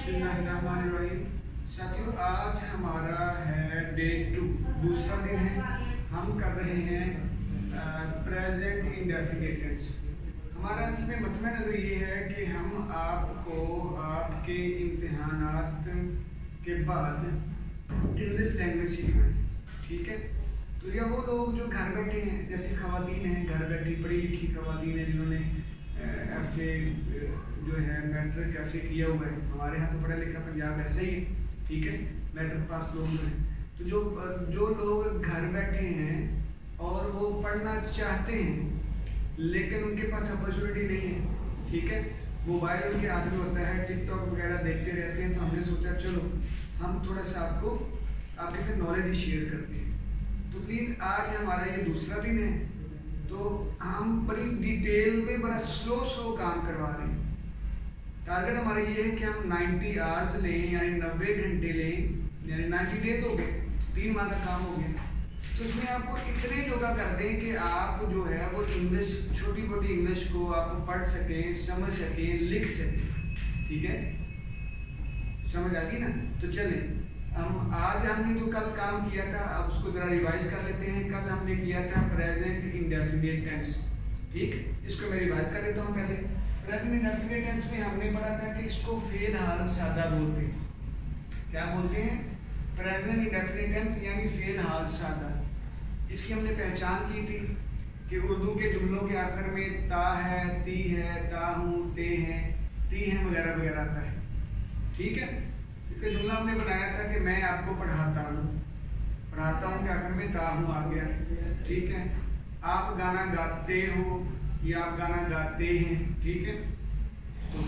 बिस्मिल्लाहिर्रहमानिर्रहीम। साथियों, आज हमारा है डे 2, दूसरा दिन है। हम कर रहे हैं प्रेजेंट इंडेफिनिट टेंस। हमारा इसमें मतलब नज़र ये है कि हम आपको आपके इम्तिहानात के बाद इंग्लिश लैंग्वेज सिखाएं। ठीक है, तो या वो लोग जो घर बैठे हैं, जैसे ख़वातीन हैं, घर बैठी पढ़ी लिखी ख़वातीन हैं जिन्होंने FA जो है मैट्रिक FA किया हुआ है। हमारे यहाँ तो पढ़ा लिखा पंजाब ऐसे ही है। ठीक है, मैट्रिक पास लोग हैं। तो जो लोग घर बैठे हैं और वो पढ़ना चाहते हैं लेकिन उनके पास अपॉर्चुनिटी नहीं है, ठीक है, मोबाइल उनके हाथ में होता है, टिकटॉक वगैरह देखते रहते हैं, तो हमने सोचा चलो हम थोड़ा सा आपके साथ नॉलेज शेयर करते हैं। तो प्लीज़ आज हमारा ये दूसरा दिन है, तो हम बड़ी डिटेल में बड़ा स्लो काम करवा रहे हैं। टारगेट हमारा ये है कि हम 90 आवर्स लें, यानी 90 घंटे लें, यानी 90 डेज हो गए, 3 माह का काम हो गया। तो इसमें आपको इतने योगा कर दें कि आप जो है वो इंग्लिश, छोटी मोटी इंग्लिश को आप पढ़ सकें, समझ सकें, लिख सकें। ठीक है, समझ आ गई ना? तो चलें, हमने जो कल काम किया था अब उसको जरा रिवाइज कर लेते हैं। कल हमने किया था प्रेजेंट इंडेफिनिट टेंस। ठीक, इसको मैं रिवाइज कर लेता हूँ। पहले प्रेजेंट इंडेफिनिट टेंस में हमने पढ़ा था कि इसको फेल हाल सादा बोलते हैं। क्या बोलते हैं? प्रेजेंट इंडेफिनिट टेंस यानी फेल हाल सादा। इसकी हमने पहचान की थी कि उर्दू के जुमलों के आखिर में ता है, ती है, ता हूँ, ते हैं, ती हैं वगैरह वगैरह आता है। ठीक है, इसका जुमला हमने बनाया था कि मैं आपको पढ़ाता हूँ के आखिर में ता हूँ आ गया। ठीक है, आप गाना गाते हो या आप गाना गाते हैं। ठीक है, तो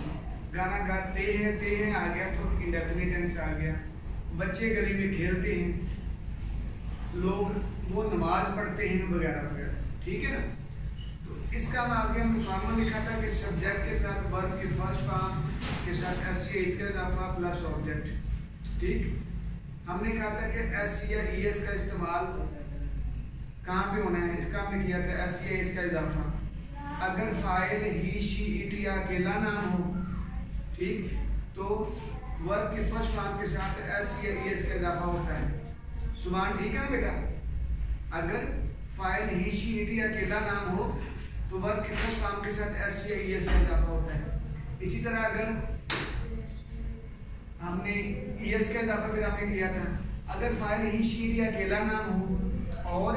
गाना गाते हैं, ते हैं आ गया तो इंडेफिनिट टेंस आ गया। बच्चे गली में खेलते हैं, लोग वो नमाज पढ़ते हैं वगैरह वगैरह। ठीक है ना? तो इसका हम आगे हमने फॉर्मूला लिखा था कि सब्जेक्ट के साथ वर्ब की फर्स्ट फॉर्म के साथ SCA इसका इजाफा प्लस ऑब्जेक्ट। ठीक, हमने कहा था कि SC या ES का इस्तेमाल कहाँ पे होना है, इसका हमने किया था SC या इसका इजाफा। अगर फाइल ही, शी, इट या अकेला नाम हो, ठीक, तो वर्ब की फर्स्ट फॉर्म के साथ SC या ES का इजाफा होता है। सुभान, ठीक है ना बेटा? अगर फाइल ही, शी, इट या अकेला नाम हो तो वर्ब की फर्स्ट फॉर्म के साथ SC या ES का इजाफा होता है। इसी तरह अगर हमने ES का इजाफा फिर हमने किया था, अगर फाइल ही, शी, इट या अकेला नाम हो और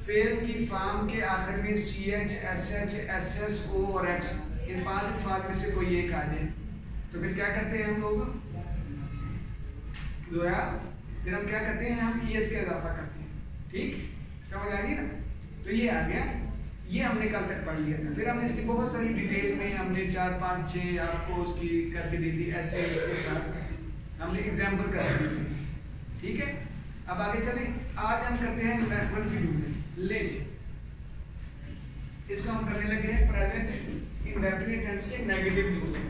फेल की फॉर्म के आखिर में CH, SH, SS, O और X, इन 5 अल्फाज में से कोई एक आ जाए तो फिर क्या करते हैं हम लोग? फिर हम क्या करते हैं? हम ES का इजाफा करते हैं। ठीक, समझ आ गई ना? तो ये आ गया, ये हमने कल तक पढ़ लिया था। फिर हमने इसकी बहुत सारी डिटेल में हमने 4, 5, 6 आपको उसकी करके दी थी, ऐसे इसके साथ हमने एग्जाम्पल कर दी थी। ठीक है, अब आगे चलें। आज हम करते हैं मनफी जुमले। लेट, इसको हम करने लगे हैं प्रेजेंट इंडेफिनिट टेंस के नेगेटिव जुमले।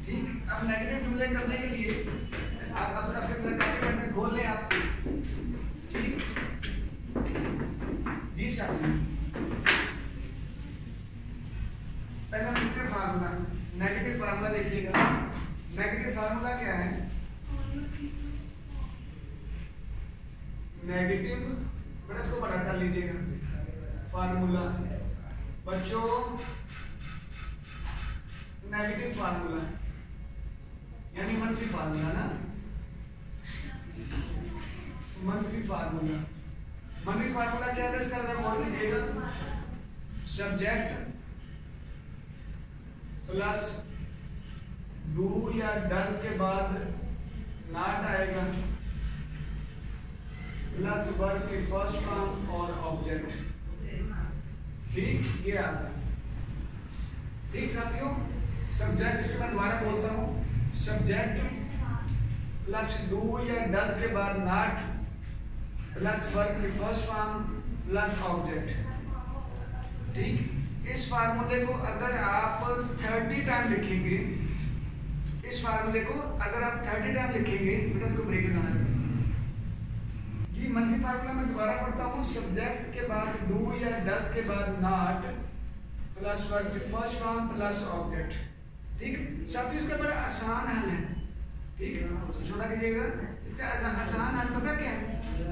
ठीक, अब नेगेटिव जुमले करने के लिए आप अब अपने तरह कॉपी खोल लें आप। ठीक जी साथियों, पहले हम लिखते हैं फार्मूला। नेगेटिव फार्मूला देखिएगा। नेगेटिव फार्मूला क्या है? नेगेटिव, बड़ा इसको बड़ा कर लीजिएगा। फार्मूला बच्चों, नेगेटिव फार्मूला यानी मनफी फार्मूला ना, मनफी फार्मूला। मनफी फार्मूला क्या है? इसका जरा गौर कीजिएगा। सब्जेक्ट प्लस डू या डज के बाद नॉट आएगा प्लस वर्ब की फर्स्ट फॉर्म और ऑब्जेक्ट। ठीक, ये आता है। ठीक साथियों, सब्जेक्ट, इसको मैं दोबारा बोलता हूँ, सब्जेक्ट प्लस डू या डज के बाद नॉट प्लस वर्ब की फर्स्ट फॉर्म प्लस ऑब्जेक्ट। ठीक, इस फार्मूले को अगर आप 30 टाइम लिखेंगे, इस फार्मूले को अगर आप 30 टाइम लिखेंगे, बेटा इसको ब्रेक लगाना है जी। मनफी फार्मूला मैं दोबारा पढ़ता हूँ। सब्जेक्ट के बाद डू या डज के बाद नॉट प्लस वर्ब की फर्स्ट फॉर्म प्लस ऑब्जेक्ट। ठीक, साथियों इसका बड़ा आसान हल है। कीजिएगा। इसका आसान हल पता क्या है?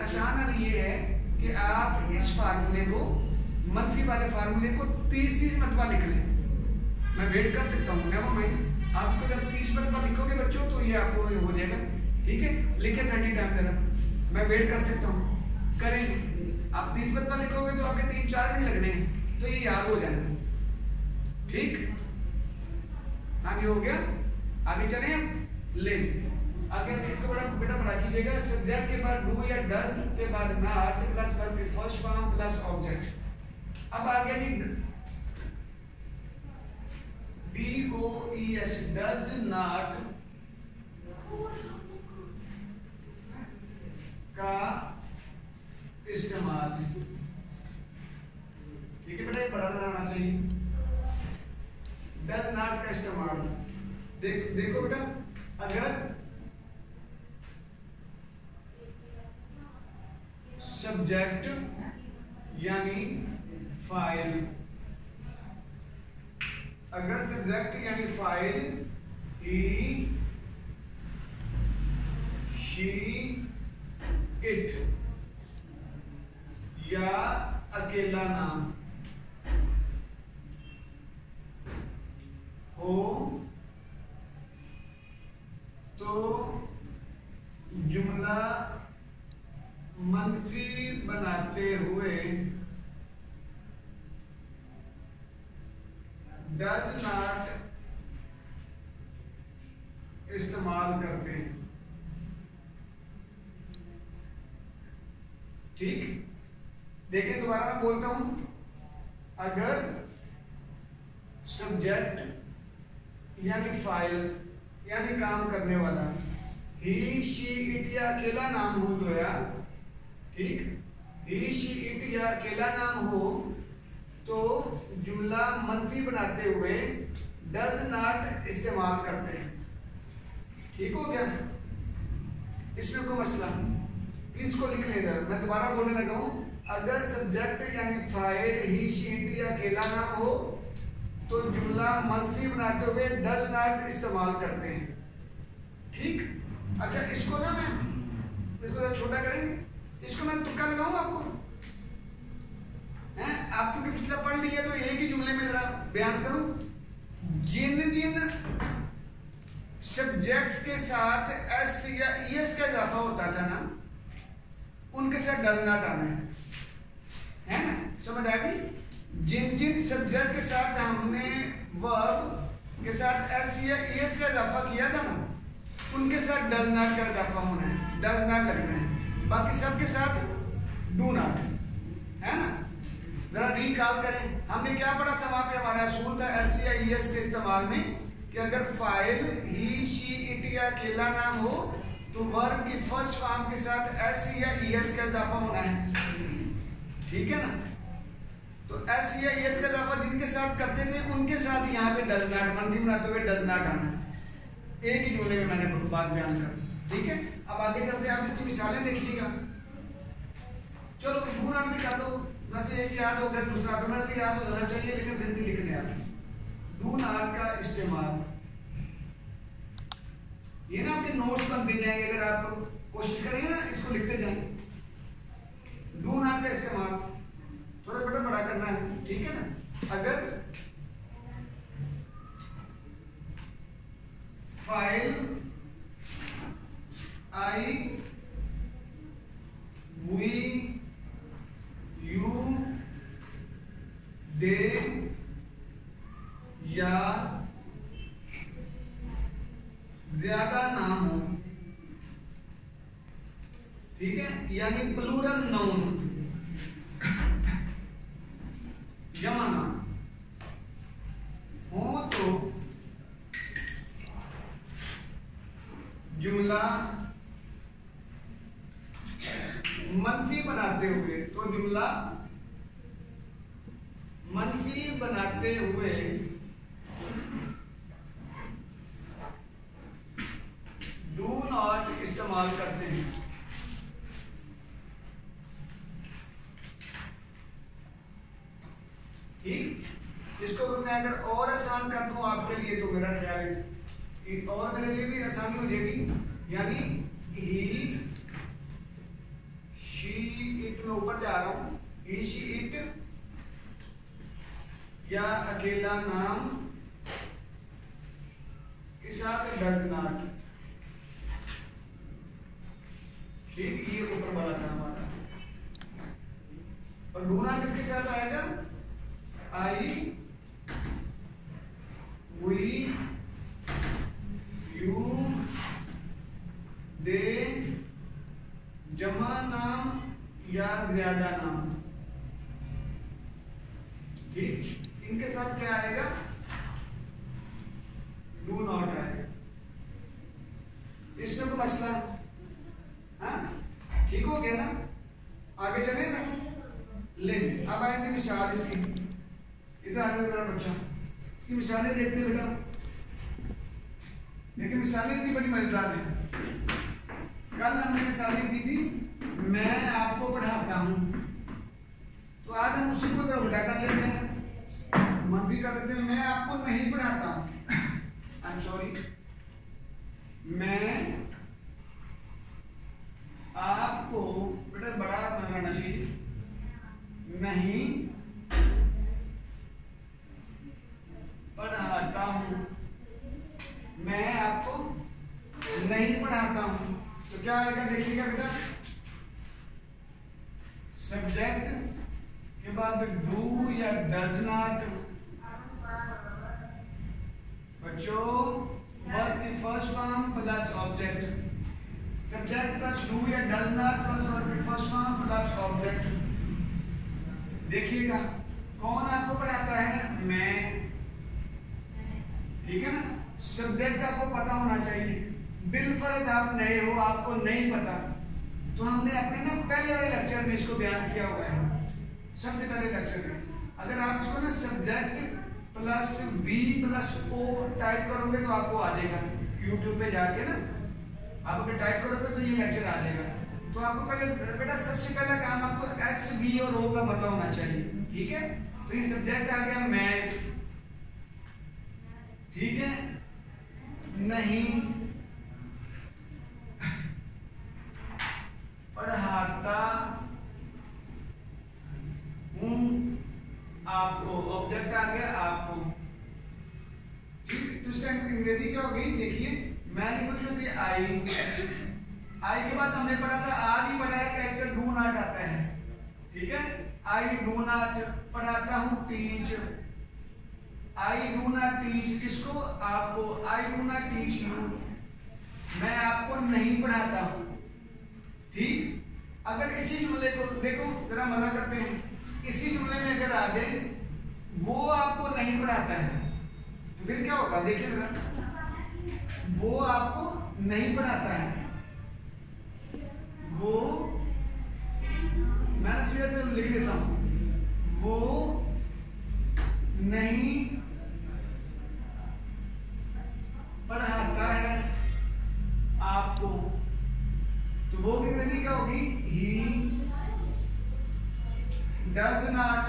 आसान हल ये है कि आप इस फार्मूले को, मनफी वाले फार्मूले को 30 मरतबा लिख लें। मैं वेट कर सकता हूँ, नेवर माइंड। आप इसको जब 30 मरतबा लिखोगे बच्चों तो ये आपको हो जाएगा, ठीक है। लिखे 30 टाइम जरा, मैं वेट कर सकता हूँ, करेंगे। आप 30 मरतबा लिखोगे तो आपके 3-4 मिनट लगने हैं, तो ये याद हो जाएगा, ठीक। हाँ ये हो गया। आगे चले हम, ले आगे इसको बड़ा बेटा बड़ा कीजिएगा। सब्जेक्ट के बाद डू या डज के बाद नॉट प्लस वर्ब की फर्स्ट फॉर्म प्लस ऑब्जेक्ट। अब आ गया जी DOES, डज नॉट का इस्तेमाल, ठीक है बेटा, ये पढ़ा आना चाहिए। डज नॉट का इस्तेमाल, देखो बेटा, अगर सब्जेक्ट यानी फाइल, अगर सब्जेक्ट यानी फाइल ही, शी, इट या अकेला नाम हो तो जुमला मनफी बनाते हुए डज नॉट इस्तेमाल करते हैं, ठीक। देखिए दोबारा मैं बोलता हूं, अगर सब्जेक्ट यानी फाइल यानी काम करने वाला ही, शी, इट या अकेला नाम हो जो या, ठीक, ही, शी, इट या अकेला नाम हो तो जुमला मनफी बनाते हुए डज नॉट इस्तेमाल करते हैं, ठीक हो गया। इसमें कोई मसला, प्लीज को लिख ले इधर, मैं दोबारा बोलने लगा हूं। अगर सब्जेक्ट यानी फाइल ही, शी, इट या अकेला नाम हो तो जुमला मनफी बनाते हुए डज नॉट इस्तेमाल करते हैं, ठीक। अच्छा इसको ना मैं इसको छोटा करेंगे, इसको मैं तुक्का लगाऊं आपको, हैं? आप क्योंकि पिछला पढ़ लिया तो एक ही जुमले में जरा बयान करूं। जिन जिन सब्जेक्ट के साथ एस या ईएस का इजाफा होता था ना, उनके साथ डज नॉट आना है ना, समझ आ गई। जिन जिन सब्जेक्ट के साथ हमने वर्ब के साथ एस या ईएस का इजाफा किया था ना, उनके साथ डज नॉट का इजाफा होना है, डज नॉट लगना है। बाकी सबके साथ डू नॉट, है ना। जरा रिकॉल करें, हमने क्या पढ़ा था वहां पे, हमारा असूल था एस या ईएस के इस्तेमाल में कि अगर फाइल ही, शी, इट या अकेला नाम हो तो वर्ब की फर्स्ट फॉर्म के साथ एस या ईएस का इजाफा होना है, ठीक है ना। तो एस या ईएस का इजाफा जिनके साथ करते थे उनके साथ यहाँ पे डज नॉट, मनफी बनाते हुए डज नॉट आना, एक ही जुमले में मैंने बात बयान कर, ठीक है। अब आगे चलते हैं, आप इसकी मिसालें देखिएगा। चलो डू नॉट भी कर लो, वैसे एक याद हो गया, दूसरा ऑटोमेटिकली याद हो जाना चाहिए, लेकिन फिर भी लिखने आ डू नॉट का इस्तेमाल, ये ना आपके नोट्स बनते जाएंगे, अगर आप कोशिश करेंगे ना इसको लिखते जाएंगे। डू नॉट का इस्तेमाल थोड़ा थोड़ा बड़ा करना है, ठीक है ना। अगर फाइल आई, वी, यू, दे या ज्यादा नाम हो, ठीक है, यानी प्लूरल नाउन, जमा नाम हो तो जुमला मनफी बनाते हुए, तो जुमला मनफी बनाते हुए डू नॉट इस्तेमाल करते हैं, ठीक। इसको तो मैं अगर और आसान कर दूं आपके लिए तो मेरा ख्याल है कि और मेरे लिए भी आसानी हो जाएगी, यानी ही शी इट में ऊपर जा रहा हूं, ही शी इट या अकेला नाम के साथ डज नॉट। ठीक, ये ऊपर वाला था हमारा। और डू नॉट किसके साथ आएगा? आई, वी, यू, दे, जमा नाम या ज्यादा नाम। ठीक, इनके साथ क्या आएगा? डू नॉट आएगा। इसमें कोई मसला? हाँ, ठीक हो गया ना? आगे चले ना? ले, अब आएंगे मिसाल इसकी। इधर आगे मेरा बच्चा, इसकी मिसालें देखते बेटा। देखिए मिसालें इसकी बड़ी मजेदार हैं। कल हमने मिसालें की थी, मैं आपको पढ़ाता हूं, तो आज हम उसी को जरा उल्टा कर लेते हैं, मंफी कर देते हैं। मैं आपको नहीं पढ़ाता हूं, आई एम सॉरी, मैं आपको, बेटा बड़ा नजर आना चाहिए, नहीं पढ़ाता हूं, मैं आपको नहीं पढ़ाता हूं। तो क्या आएगा देखिएगा बेटा, सब्जेक्ट के बाद डू या डज नॉट। बच्चों, वर्ब की first form plus object, subject plus do या डज नॉट प्लस वर्ब की फर्स्ट फॉर्म प्लस ऑब्जेक्ट। देखिएगा कौन आपको पढ़ाता है? मैं। ठीक है ना? सब्जेक्ट आपको पता होना चाहिए। बिलफर्ज आप नए हो, आपको नहीं पता, तो हमने अपने ना पहले वाले लेक्चर में इसको बयान किया हुआ है, सबसे पहले लेक्चर में। अगर आप इसको ना subject plus B plus O type करोगे तो आपको आ जाएगा, यूट्यूब पे जाके ना आप अगर टाइप करोगे तो ये लेक्चर आ जाएगा। तो आपको पहले बेटा सबसे पहला काम आपको एस बी और ओ का पता होना चाहिए। ठीक है, तो ये सब्जेक्ट आ गया मैं, ठीक है, नहीं पढ़ाता हूं आपको, ऑब्जेक्ट आ गया आपको। ठीक, तो इसका अंग्रेजी क्या होगी? देखिए मैं लिखूं होती है आई के बाद हमने पढ़ा था, आज ही पढ़ा है कि अक्सर डू नॉट आता है। ठीक है, आई डू नॉट पढ़ाता हूं, teach, I do not teach किसको? आपको, I do not teach you, मैं आपको नहीं पढ़ाता हूं। ठीक, अगर इसी जुमले को देखो जरा मजा करते हैं, इसी जुमले में अगर आ गए वो आपको नहीं पढ़ाता है तो फिर क्या होगा? देखिए जरा, वो आपको नहीं पढ़ाता है, वो, मैं सीधे से लिख देता हूं, वो नहीं पढ़ाता है आपको, तो वो की अंग्रेजी क्या होगी? ही डज नॉट।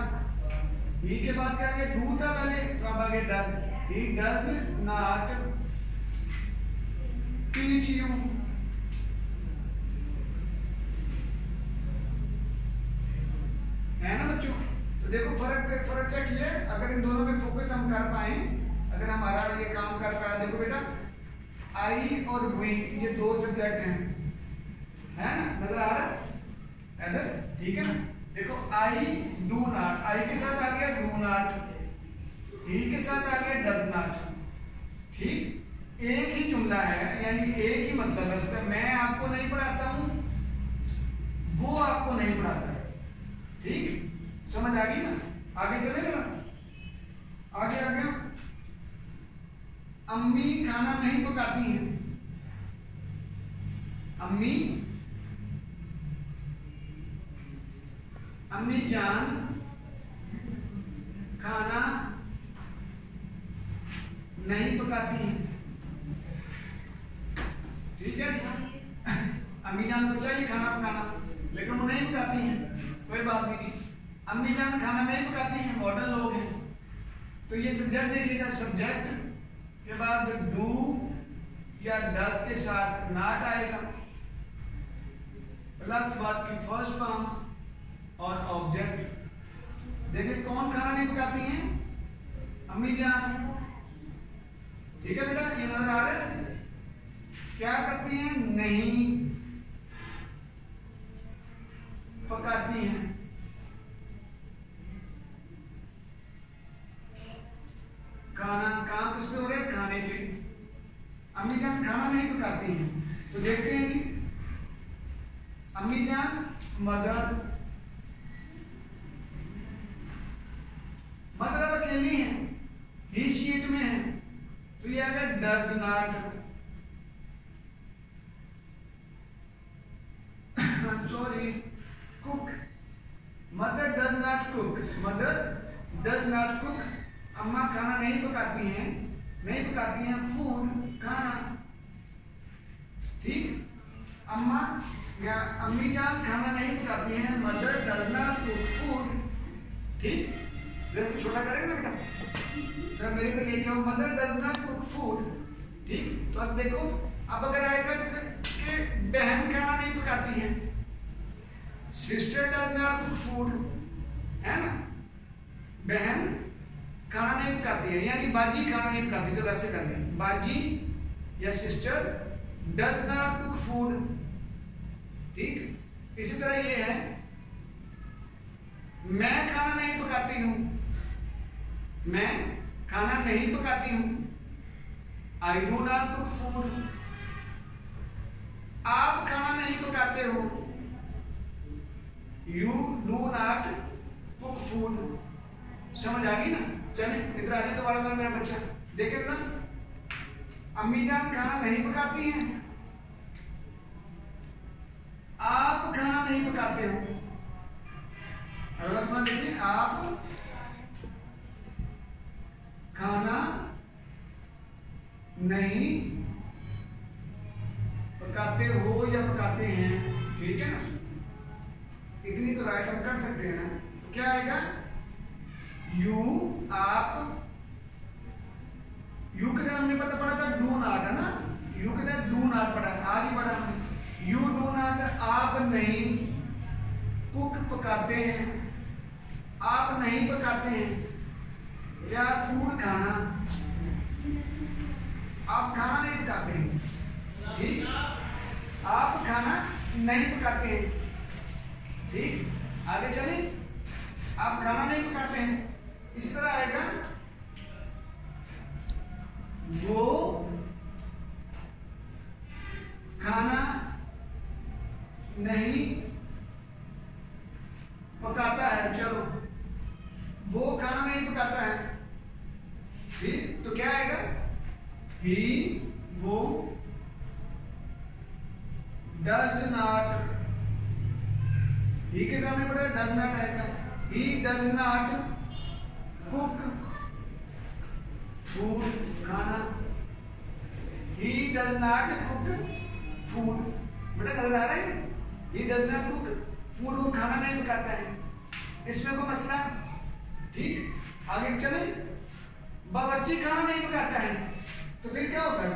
ही के बाद क्या आगे? डू था पहले, तो अब आगे does. He does not teach you. है ना बच्चों? तो देखो फर्क चेक किया, अगर इन दोनों पे फोकस हम कर पाए, अगर हमारा ये काम कर पाया। देखो बेटा, आई और वी ये दो सब्जेक्ट हैं, है ना? नजर आ रहा है इधर? ठीक है ना? देखो आई डू नॉट, आई के साथ आ गया डू नॉट, ही के साथ आ गया डज नॉट। ठीक, एक ही जुमला है, यानी एक ही मतलब है उसका। मैं आपको नहीं पढ़ाता हूं, वो आपको नहीं पढ़ाता है। ठीक, समझ आ गई ना? आगे चले जरा, आगे आ गया, अम्मी खाना नहीं पकाती हैं, अम्मी, अम्मी जान खाना नहीं पकाती हैं। ठीक है, अम्मी जान को चाहिए खाना पकाना, लेकिन वो नहीं पकाती हैं, कोई बात नहीं। अम्मी जान खाना नहीं पकाती हैं, मॉडर्न लोग हैं। तो ये सब्जेक्ट देखिएगा, सब्जेक्ट के बाद डू या डज के साथ नॉट आएगा। प्लस वर्ब की फर्स्ट फॉर्म और ऑब्जेक्ट। देखिए कौन खाना नहीं पकाती हैं? अम्मी जान। ठीक है बेटा, ये नजर आ रहा है? क्या करती हैं? नहीं पकाती हैं। खाना काम किस पे हो रहा है? खाने पे। अम्मी जान खाना नहीं पकाती हैं, तो देखते हैं कि अम्मी जान मदर मदर अब अकेली है, ही शीट में है, तो ये आएगा does not. Sorry, cook. Mother does not cook. Mother does not cook. अम्मा खाना नहीं पकाती हैं, नहीं पकाती हैं फूड, खाना। ठीक, अम्मा या अम्मी जान खाना नहीं पकाती हैं, mother does not cook food. ठीक, छोटा करेगा बेटा, तो मेरे पे लेके आओ mother does not cook food. ठीक, तो अब देखो, अब अगर आएगा कि बहन खाना नहीं पकाती है, sister does not cook food, है ना? बहन खाना नहीं पकाती है, यानी बाजी खाना नहीं पकाती, तो वैसे करनी है बाजी या sister does not cook food. ठीक, इसी तरह ये है, मैं खाना नहीं पकाती हूं, मैं खाना नहीं पकाती हूं, I do not cook food. आप खाना नहीं पकाते हो, you do not cook food. समझ आ गई ना? चलिए इधर आ जाए दोबारा मेरा बच्चा, देखे ना, अम्मी जान खाना नहीं पकाती हैं, आप खाना नहीं पकाते हो। अगर अपना देखिए, आप खाना नहीं पकाते हो या पकाते हैं, ठीक है ना? इतनी तो राइट हम कर सकते हैं ना? क्या आएगा? यू, आप, यू के साथ हमने पता पड़ा था डू नॉट, है ना? यू के साथ डू नॉट पढ़ा, आज ही पढ़ा हमने। यू डू नॉट, आप नहीं कुक पकाते हैं, आप नहीं पकाते हैं क्या फूड, खाना। आप खाना नहीं पकाते हैं, ठीक, आप खाना नहीं पकाते हैं। ठीक, आगे चले, आप खाना नहीं पकाते हैं। इस तरह आएगा, वो खाना नहीं पकाता है। चलो, वो खाना नहीं पकाता है। ठीक, तो क्या आएगा? ही, वो डज नॉट, ही के सामने पड़ा डज नॉट आएगा, he does not cook food, खाना। He does not cook food. बेटा नजर आ रहा है? He does not cook food, वो खाना नहीं पकाता है। इसमें कोई मसला? ठीक, आगे चले, बावर्ची खाना नहीं पकाता है, तो फिर क्या होता है?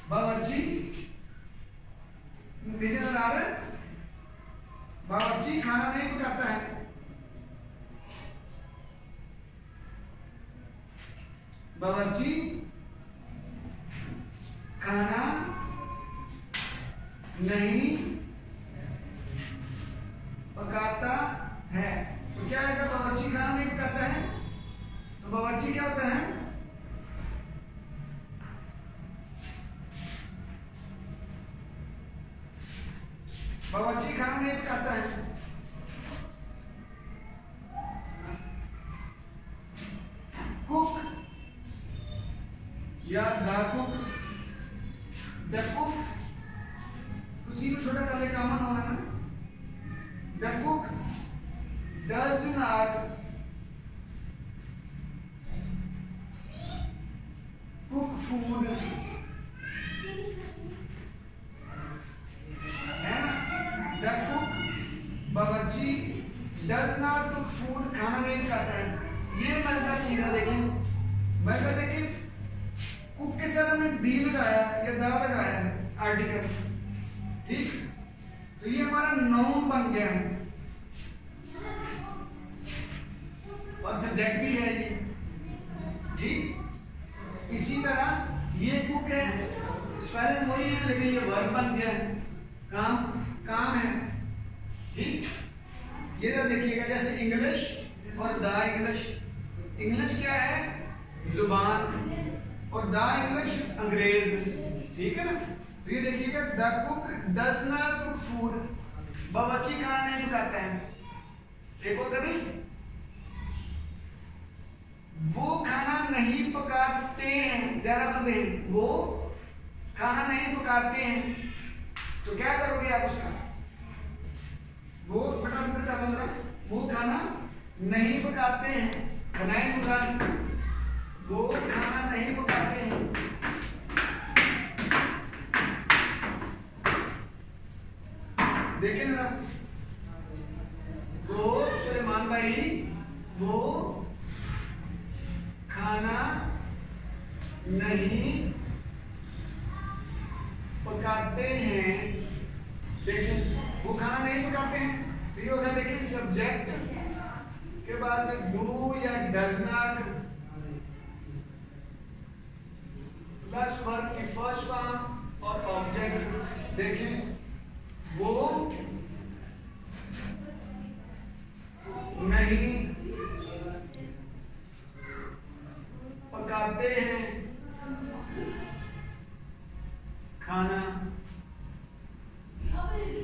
बावर्ची, नीचे नजर आ रहा है? बावर्ची खाना नहीं पकाता है, बावर्ची खाना नहीं पकाता है, तो क्या आएगा? बावर्ची खाना नहीं पकाता है, तो बावर्ची क्या होता है? बावर्ची खाना नहीं पकाता है। कुक या द कुक, द कुक, उसी को छोटा कर ले, कॉमन होना ना। The cook does not cook food, है ना? द कुक, बावर्ची डज नॉट कुक फूड, खाना नहीं पकाता है। ये मजेदार चीज है, देखें मजेदार, देखें कुक के साथ हमने दी लगाया या दा लगाया है आर्टिकल। ठीक, तो तो ये हमारा नाउन बन गया है और सब्जेक्ट भी है ये, ठीक। इसी तरह ये कुक है, स्पेलिंग वही है लेकिन ये वर्ब बन गया है, काम है, ठीक। ये तो देखिएगा जैसे इंग्लिश और द इंग्लिश, इंग्लिश क्या है जुबान और द इंग्लिश अंग्रेज, ठीक है ना। तो ये देखिएगा the cook does not cook food, बावर्ची खाना नहीं पकाता है। एक और कभी वो खाना नहीं पकाते हैं, जरा तो देख, वो खाना नहीं पकाते हैं, तो क्या करोगे आप उसका, वो बेटा क्या बन रहा, वो खाना नहीं पकाते हैं, बनाएंगे, वो खाना नहीं पकाते हैं। देखिए जरा, वो सुलेमान भाई वो खाना नहीं पकाते हैं, देखिए वो खाना नहीं पकाते हैं, तो ये होगा देखिए सब्जेक्ट के बाद में डू या डज नॉट प्लस वर्ब की फर्स्ट फॉर्म और ऑब्जेक्ट, देखिए वो नहीं पकाते हैं खाना,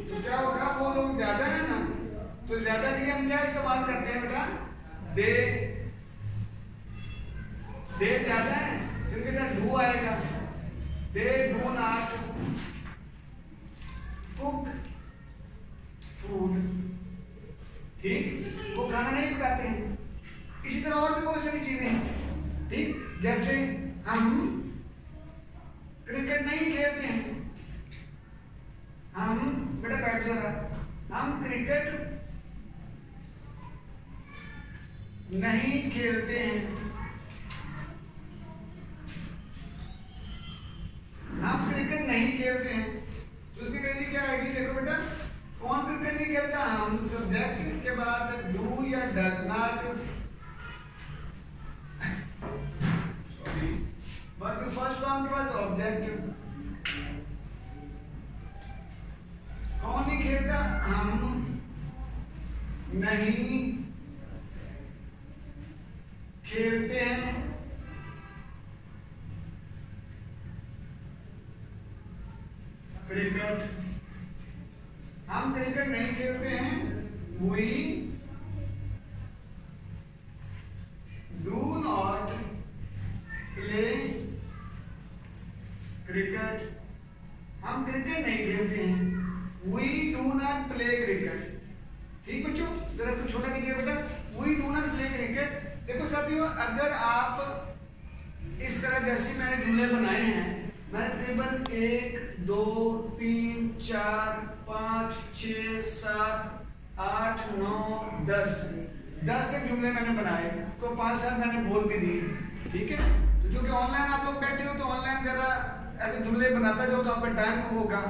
तो क्या होगा, वो लोग ज्यादा है ना, तो ज्यादा के लिए हम क्या इस्तेमाल करते हैं बेटा, दे ज्यादा है क्योंकि इधर डू आएगा, they do not cook food, ठीक, वो खाना नहीं पकाते हैं। इसी तरह और भी बहुत सारी चीजें हैं, ठीक, जैसे हम क्रिकेट नहीं खेलते हैं, हम बेटा बैठ जरा, हम क्रिकेट नहीं खेलते हैं, हम क्रिकेट नहीं खेलते हैं, तो उसकी अंग्रेजी क्या आएगी, देखो बेटा, कौन क्रिकेट नहीं खेलता, हम, सब्जेक्ट के बाद डू या does not, sorry verb first form के बाद ऑब्जेक्ट, कौन नहीं खेलता, हम नहीं खेलते हैं, क्रिकेट, हम क्रिकेट नहीं खेलते हैं, we do not play cricket, हम क्रिकेट नहीं खेलते हैं, we do not play cricket, ठीक बच्चों, जरा कुछ छोटा कीजिए बेटा, we do not play cricket। देखो साथियों, अगर आप इस तरह जैसे मैंने जुमले बनाए हैं, मैंने तकरीबन 1 2 3 4 5 6 7 8 9 10 तक जुमले मैंने बनाए, तो 5-7 मैंने बोल भी दिए, ठीक है। तो जो कि ऑनलाइन आप लोग बैठे हो, तो ऑनलाइन जरा ऐसे जुमले बनाता जाओ, तो आपका टाइम होगा,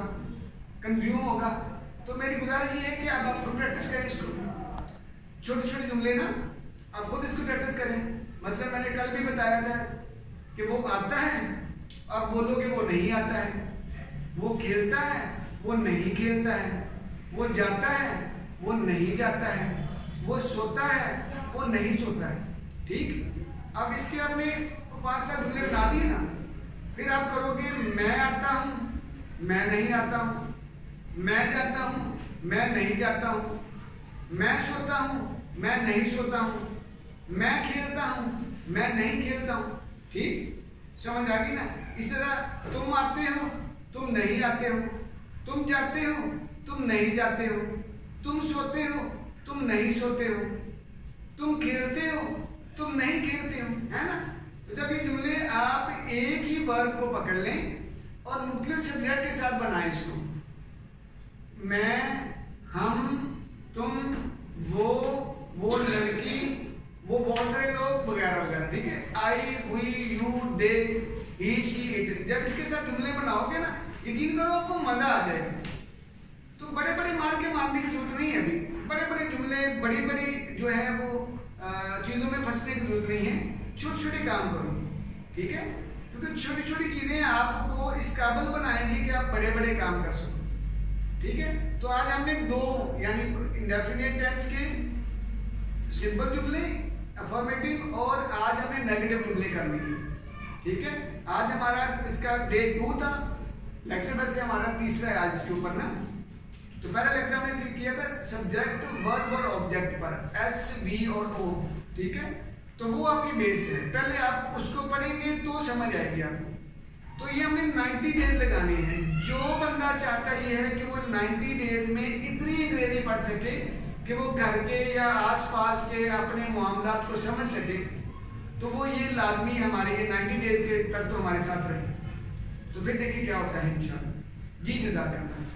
कंज्यूम होगा। तो मेरी गुजारिश ये है कि आप खुद प्रैक्टिस करें इसको, छोटे छोटे जुमले ना, आप खुद इसको प्रैक्टिस करें। मतलब मैंने कल भी बताया था कि वो आता है, आप बोलोगे वो नहीं आता है, वो खेलता है, वो नहीं खेलता है, वो जाता है, वो नहीं जाता है, वो सोता है, वो नहीं सोता है, ठीक। अब इसके हमने 5-7 जुमले बना दिए ना, फिर आप करोगे मैं आता हूँ, मैं नहीं आता हूँ, मैं जाता हूँ, मैं नहीं जाता हूँ, मैं सोता हूँ, मैं नहीं सोता हूँ, मैं खेलता हूँ, मैं नहीं खेलता हूँ, ठीक, समझ आ गई ना। इस तरह तुम आते हो, तुम नहीं आते हो, तुम जाते हो, तुम नहीं जाते हो, तुम सोते हो, तुम नहीं सोते हो, तुम खेलते हो, तुम नहीं खेलते हो, है ना। तो जब ये जुमले आप एक ही वर्ब को पकड़ लें और मुख्तलिफ सब्जेक्ट के साथ बनाएं इसको, मैं, हम, तुम, वो लड़की, वो बहुत सारे लोग वगैरह वगैरह, ठीक है, I, we, you, they, he, she, it, जब इसके साथ जुमले बनाओगे ना, यकीन करो आपको मजा आ जाएगा। तो तो बड़े बड़े मार के मारने की जरूरत नहीं है, अभी बड़े बड़े जुमले बड़ी बड़ी जो है वो चीज़ों में फंसने की जरूरत नहीं है। छोटे छोटे काम करो, ठीक है, क्योंकि छोटी छोटी चीज़ें आपको इस काबिल बनाएंगी कि आप बड़े बड़े काम कर सको, ठीक है। तो आज हमने दो यानी इंडेफिनिट टेंस के सिंपल जुमले, अफर्मेटिव, और आज हमें नेगेटिव जुमले करने हैं, ठीक है। आज हमारा इसका डे 2 था, लेक्चर वैसे हमारा तीसरा है आज इसके ऊपर ना। तो पहला लेक्चर हमने किया था सब्जेक्ट, वर्ब और ऑब्जेक्ट पर, एस, वी और ओ, ठीक है। तो वो आपकी बेस है, पहले आप उसको पढ़ेंगे तो समझ आएगी आपको। तो ये हमने 90 डेज लगाने हैं। जो बंदा चाहता ये है कि वो 90 डेज में इतनी अंग्रेजी पढ़ सके कि वो घर के या आसपास के अपने मामलात को समझ सके, तो वो ये लाजमी हमारे ये 90 डेज के तक तो हमारे साथ रहे। तो फिर देखिए क्या होता है इंशाल्लाह। जी जज़ाकल्लाह।